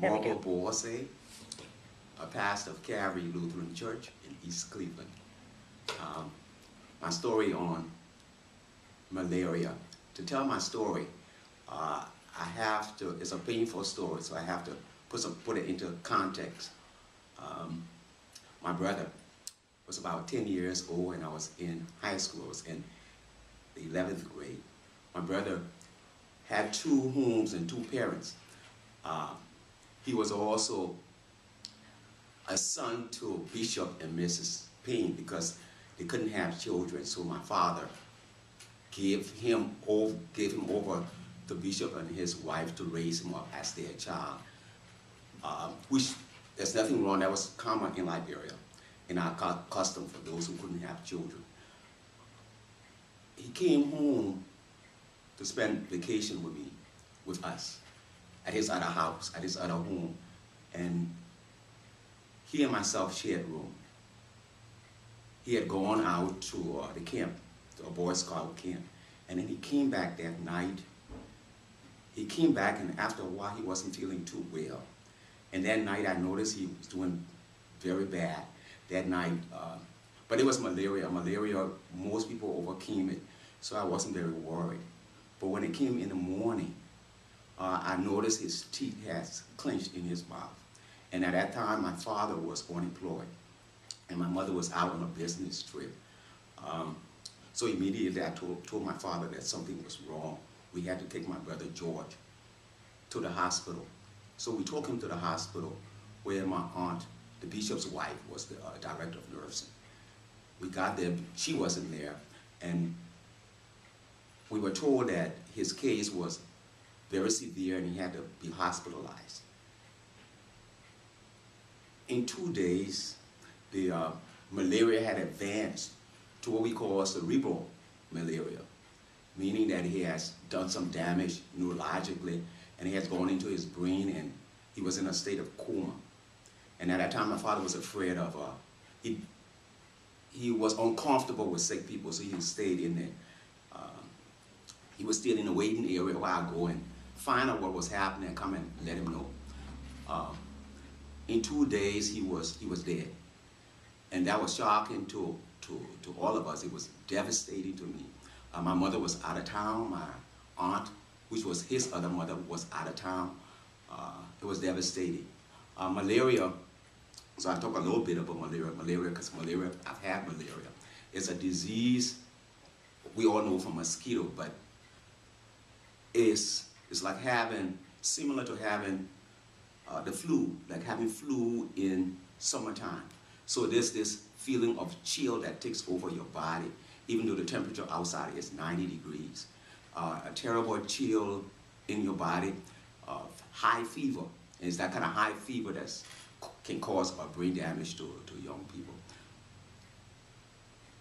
Mulba Borsay, a pastor of Calvary Lutheran Church in East Cleveland. Um, my story on malaria. To tell my story, I have to, it's a painful story, so I have to put it into context. My brother was about 10 years old and I was in high school. I was in the 11th grade. My brother had two homes and two parents. He was also a son to Bishop and Mrs. Payne because they couldn't have children, so my father gave him over to Bishop and his wife to raise him up as their child, which there's nothing wrong. That was common in Liberia, in our custom for those who couldn't have children. He came home to spend vacation with me, with us, at his other house, at his other home, and he and myself shared room. He had gone out to the camp, to a Boy Scout camp, and then he came back that night. He came back, and after a while he wasn't feeling too well. And that night I noticed he was doing very bad that night. But it was malaria. Malaria, most people overcame it, so I wasn't very worried. But when it came in the morning, I noticed his teeth had clenched in his mouth. And at that time, my father was unemployed, and my mother was out on a business trip. So immediately I told my father that something was wrong. We had to take my brother George to the hospital. So we took him to the hospital where my aunt, the bishop's wife, was the director of nursing. We got there, she wasn't there, and we were told that his case was very severe and he had to be hospitalized. In 2 days, the malaria had advanced to what we call cerebral malaria, meaning that he has done some damage neurologically and he has gone into his brain and he was in a state of coma. And at that time, my father was afraid of, he was uncomfortable with sick people, so he stayed in there. He was still in the waiting area while I go and find out what was happening and come and let him know. In 2 days, he was dead. And that was shocking to all of us. It was devastating to me. My mother was out of town. My aunt, which was his other mother, was out of town. It was devastating. Malaria, so I talk a little bit about malaria because malaria, I've had malaria. It's a disease we all know from mosquito, but it's like similar to having the flu, like having flu in summertime. So there's this feeling of chill that takes over your body, even though the temperature outside is 90 degrees. A terrible chill in your body, high fever. And it's that kind of high fever that can cause brain damage to young people.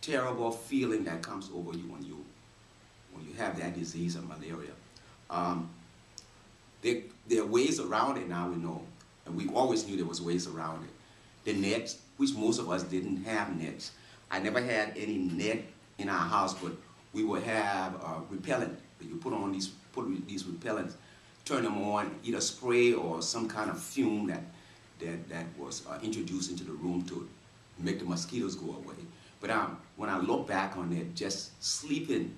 Terrible feeling that comes over you when you have that disease of malaria. There are ways around it now, we know, and we always knew there was ways around it. The nets, which most of us didn't have nets. I never had any net in our house, but we would have repellent. You put these repellents, turn them on, either spray or some kind of fume that was introduced into the room to make the mosquitoes go away. But when I look back on it, just sleeping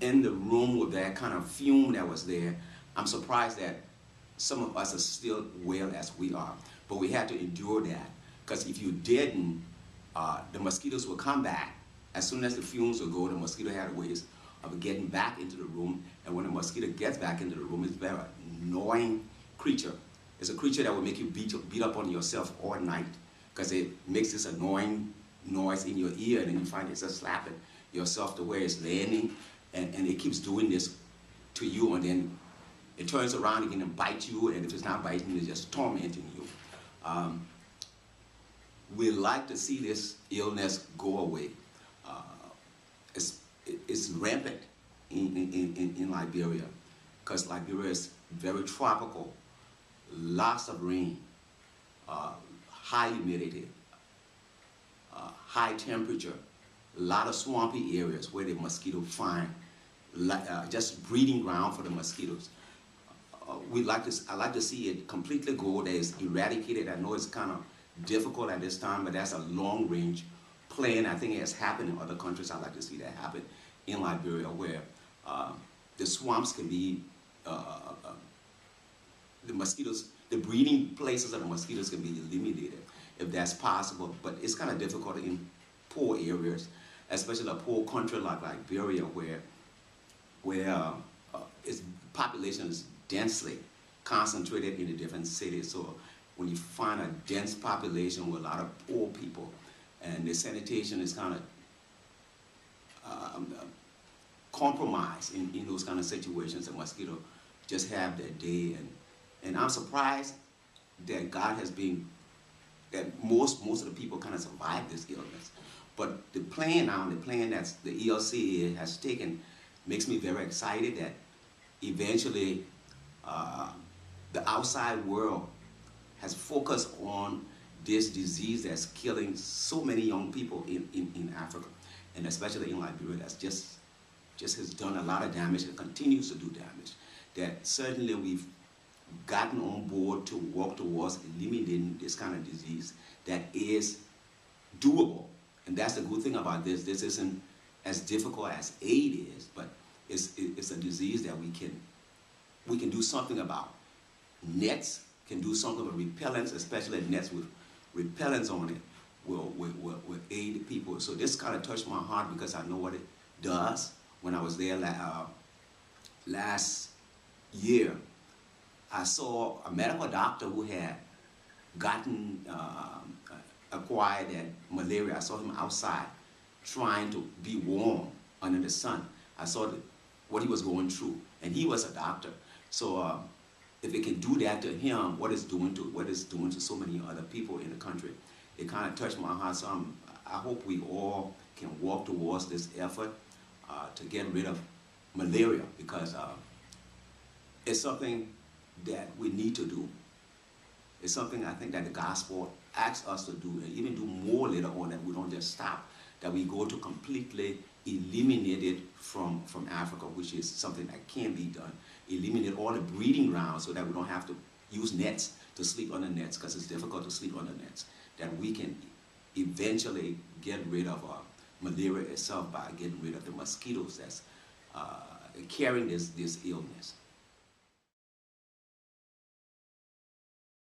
in the room with that kind of fume that was there, I'm surprised that some of us are still well as we are. But we had to endure that, because if you didn't, the mosquitoes would come back. As soon as the fumes would go, the mosquito had ways of getting back into the room. And when the mosquito gets back into the room, it's a very annoying creature. It's a creature that will make you beat up on yourself all night, because it makes this annoying noise in your ear, and then you find yourself slapping yourself to where it's landing, and it keeps doing this to you, and then it turns around again and bites you, and if it's not biting you, it's just tormenting you. We like to see this illness go away. It's rampant in Liberia, because Liberia is very tropical, lots of rain, high humidity, high temperature, a lot of swampy areas where the mosquito find just breeding ground for the mosquitoes. I like to see it completely go, that it's eradicated. I know it's kind of difficult at this time, but that's a long range plan. I think it has happened in other countries. I'd like to see that happen in Liberia, where the swamps can be, the mosquitoes, the breeding places of the mosquitoes can be eliminated if that's possible. But it's kind of difficult in poor areas, especially a poor country like Liberia, where its population is densely concentrated in the different cities. So when you find a dense population with a lot of poor people, and the sanitation is kind of compromised in those kind of situations, the mosquito just have their day. And I'm surprised that God has been, that most of the people kind of survived this illness. But the plan now, the plan that the ELCA has taken, makes me very excited that eventually the outside world has focused on this disease that's killing so many young people in Africa, and especially in Liberia, that's just has done a lot of damage and continues to do damage. That certainly we've gotten on board to work towards eliminating this kind of disease that is doable. And that's the good thing about this. This isn't as difficult as AIDS is, but it's a disease that we can do something about. Nets can do something with repellents, especially nets with repellents on it will aid people. So this kind of touched my heart because I know what it does. When I was there last year, I saw a medical doctor who had gotten acquired that malaria. I saw him outside trying to be warm under the sun. I saw what he was going through, and he was a doctor. So if it can do that to him, what it's doing to so many other people in the country, it kind of touched my heart. So I hope we all can walk towards this effort to get rid of malaria, because it's something that we need to do. It's something I think that the gospel asks us to do, and even do more later on, that we don't just stop, that we go to completely eliminate it from Africa, which is something that can be done. Eliminate all the breeding grounds so that we don't have to use nets to sleep under nets, because it's difficult to sleep under nets. That we can eventually get rid of malaria itself by getting rid of the mosquitoes that's carrying this illness.